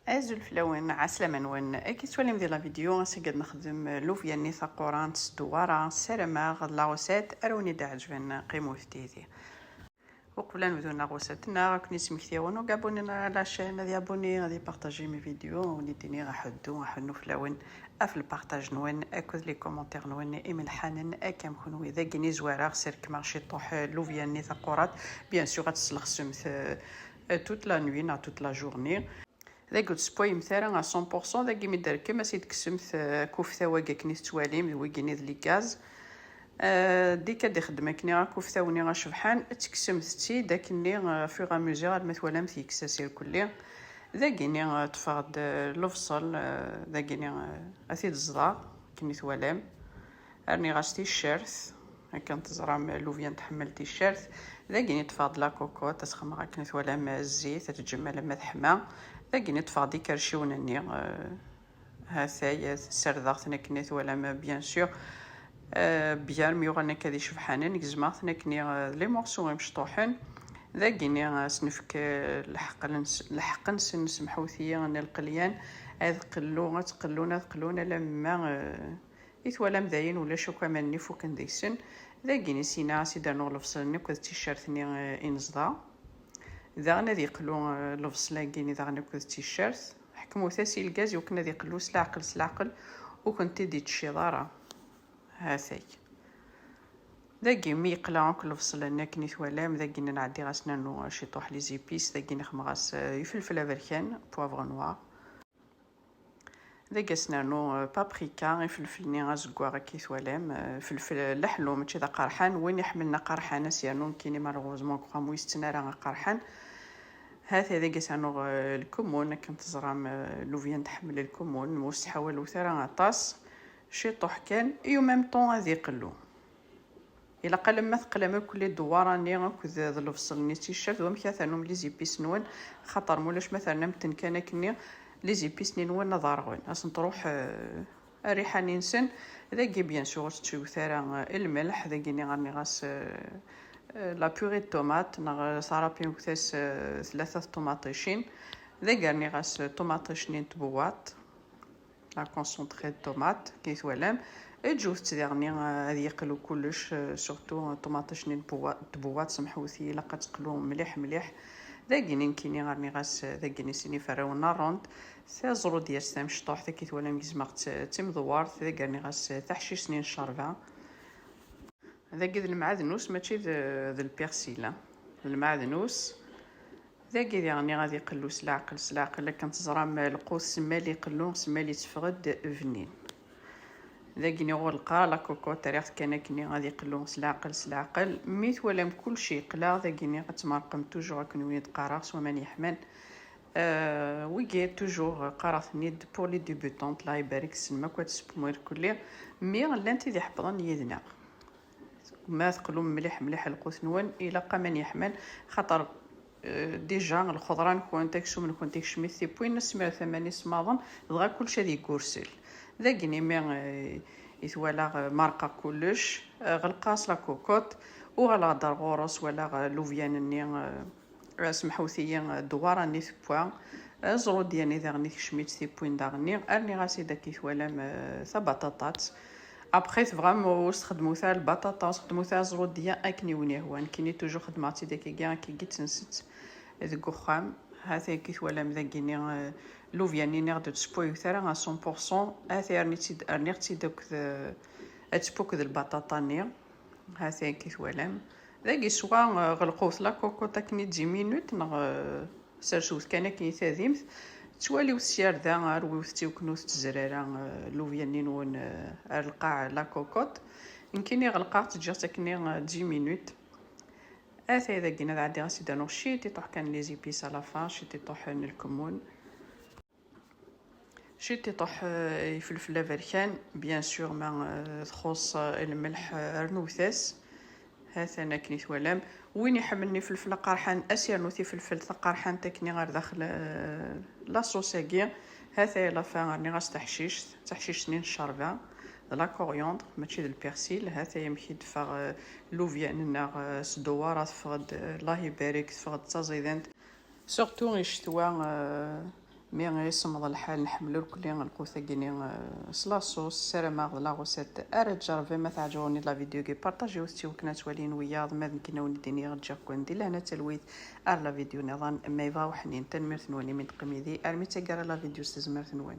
ازول فلوين عسلامة نوان اكيد سواليم ديال لا فيديو غنسقد نخدم لوفياني ثقوران تسدوارا سرما لاغوسات اروني دا عجبنا قيمو في تيدي وقبل نبداو نغوساتنا راكني سمكتيون وكابونينا على شان غادي ابوني غادي بارطاجي مي فيديو ونيتيني غنحنو فلوين اف البارطاج نوان اكد لي كومونتير نوان ايمن حنان اكام كونو اذا كيني زوارا سيرك مارشي طوح لوفياني ثقورات بيان سور غتسلخسمت توت لا نوي نا توت لا جورني ذاك السبوي مثلا 100% ذاك ميدار كما سيد كسمت كفته واكا كني تواليم ويكيني لي غاز ديك دي خدمه كني كفته وني غشبحان تكسمت تي داكني فيغا ميزور المثولام في كساسير كلي ذاكني تفاض الفصل ذاكني اسيد الزرا كني توالام راني غاشتي الشرث كانت زرام لوفيان تحمل تيشيرت ذاكني تفاض لا كوكو تسخم غاك نتوالام الزيت تتجمل لما تحمى ذاكني تفاضي كرشيونني هاثاي سرداغتنا كنيت ولا ما بيان سور بيان ميوغنا كذي شبحانين نكزماغتنا كني لي مورسو مشطوحين ذاكني سنفك الحق نسمحو ثيا القليان هذ تقلونا لما يتوالام ذاين ولا شو كمان نفوك نديسن ذاكني سينا سيدا نغلف صلني كذا تيشيرتني انزدا إذا غنا ذي قلو الفصلاكين إذا غنا كذا تيشيرت حكمو ثاسي الغاز وكنا ذي قلو سلاعقل وكنت دي تشيضارا هاثاي ذاكي ميقلا كل الفصل كني ثوالام ذاكي نعدي غاسنا نو شي طوح لي زيبيس ذاكي نخم غاس يفلفل افريكان بوافغ نوار ذاكي سنانو بابريكا يفلفلني غازكوا كي ثوالام فلفل لحلو ماشي ذا قرحان وين يحملنا قرحان سيانو كيني مالوغوزمون قامو يستنارا قرحان هذا ذاك سانو الكمون كنت زرام لوفيان تحمل الكمون موس حاول وثرا عطاس شي طوح كان ايو ميم طون غادي يقلو الا قال ما ثقل كل دواراني كذا الفصل ني تيشيرت ومكاثنهم لي زيبيس نون خاطر مولاش مثلا متن كان كني لي زيبيس نون ضارغون اصلا تروح الريحه ننسن ذاك بيان سور تشو ثرا الملح ذاك ني غني غاس لا بوري طوماط صارابين وثاس 3 طوماطيشين ذاكرني غاس طوماطيشنين تبوات لا كونسونطري طوماط كي ثوالام جوز تديرني غادي يقلو كلش سورتو طوماطيشنين تبوات سمحوثي لا قتقلو مليح ذاكيني كيني غارني غاس ذاكيني سيني فراونا روند زرو ديال سام شطوح كي ثوالام كيزماغت تيمدوار ذاكرني غاس تحشي سنين شارفا ذاك المعدنوس ماشي ذا البيرسيل المعدنوس ذاك يعني غادي يقلو سلاعقل كانت زرام القوس سمالي يقلو سمالي تفغد فنين ذاك نيغو القا لا كوكو تاريخ كان كني غادي يقلو سلاعقل ميت ولا كل شيء قلا ذاك ني غتمرقم توجور كنوي قرا سوا ماني يحمل ويجي توجور قرات نيد بور لي ديبوتونط لا يبارك سما كوات سبموير كلي مي لانتي دي حفظان يدنا ما ثقلو مليح القوس نوان الى قامن يحمل خاطر ديجا الخضران كون تكشو من كون تكشميثي بوين نسمع ثماني سماضن دغا كلشي هادي كورسيل ذاكني مي يتوالا مارقه كلش غلقاس لا كوكوت وغلا دار غورس ولا لوفيان ني سمحوثيا دواراني ثبوا زرو ديالني داغني كشميت ثي بوين داغني ارني غاسي داك يتوالا ثا بطاطات ابخي فريمون واستخدموا ثا البطاطا واستخدموا ثا زرو ديال اكني وني هو كيني توجو خدماتي داك كاع كي جيت نست ذك خام هذا كي ولا مذاكيني لوفياني نير دو سبوي ثرا 100% هذا ارنيتي دوك اتسبوك ذا البطاطا نير هذا كي ولا ذاك سوا غلقوث لا كوكو تكني 10 مينوت سرسوث كان كي ثاذيمث توالي والسيار ذا رويوثتي وكنوث تزرارا لوفياني نون القاع لا كوكوت يمكن غلقات تجي تكني 10 مينوت هذا كينا عادي غاسي دانو شي تيطوح كان لي زيبيس على فا شي تيطوح الكمون شي تيطوح يفلفل افريكان بيان سور ما تخص الملح رنوثاس هذا انا كني ثوالام وين يحملني فلفل قرحان اسير نوثي فلفل قرحان تكني غير داخل لاصوصاكي هذا لا فا راني غاس تحشيش سنين شاربه لا كورياندر ماشي البيرسيل هذا يمشي دفغ لوفيان ناغ سدوارات فغد الله يبارك فغد تزيدنت سورتو يشتوا مي كيني غير يصمد الحال نحملو الكلي غنقوثا كيني صلاصوص سيرما لا غوسيت ارا تجربي ما تعجبوني لا فيديو كي بارطاجيو ستي وكنات ولين ويا ما يمكن نديني غتجا كوندي لهنا تلويت ار لا فيديو نظام ما يبغى وحنين تنمرت نوني من قميدي ارمي تقرا لا فيديو استزمرت نوان